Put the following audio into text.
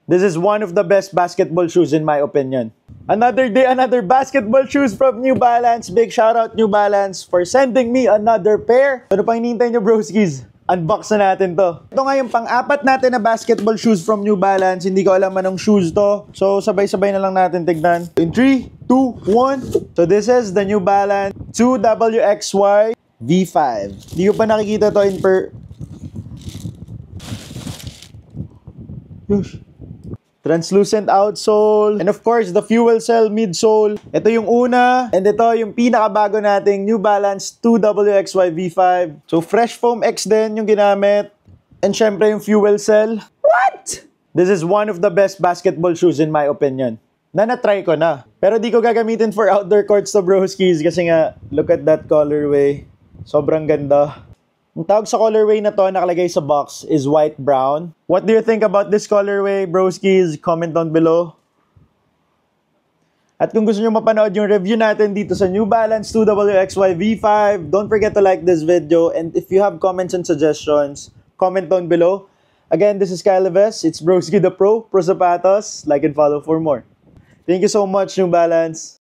This is one of the best basketball shoes in my opinion. Another day, another basketball shoes from New Balance. Big shoutout New Balance for sending me another pair. Ano pang hinihintay nyo, broskies? Unbox na natin to. Ito nga yung pang-apat natin na basketball shoes from New Balance. Hindi ko alam anong shoes to. So, sabay-sabay na lang natin tignan. In 3, 2, 1. So, this is the New Balance 2WXY V5. Hindi ko pa nakikita to in translucent outsole. And of course, the fuel cell midsole. Ito yung una. And ito yung pinakabago nating New Balance 2WXY V5. So, Fresh Foam X din yung ginamit. And syempre yung fuel cell. What? This is one of the best basketball shoes in my opinion. Na-try ko na. Pero di ko gagamitin for outdoor courts to, broskies. Kasi nga, look at that colorway. Sobrang ganda. Ang tawag sa colorway na to, nakalagay sa box, is white-brown. What do you think about this colorway, broskies? Comment down below. At kung gusto nyo mapanood yung review natin dito sa New Balance 2WXY V5, don't forget to like this video. And if you have comments and suggestions, comment down below. Again, this is Kyle Leves. It's Broski the Pro, Pro Zapatos. Like and follow for more. Thank you so much, New Balance.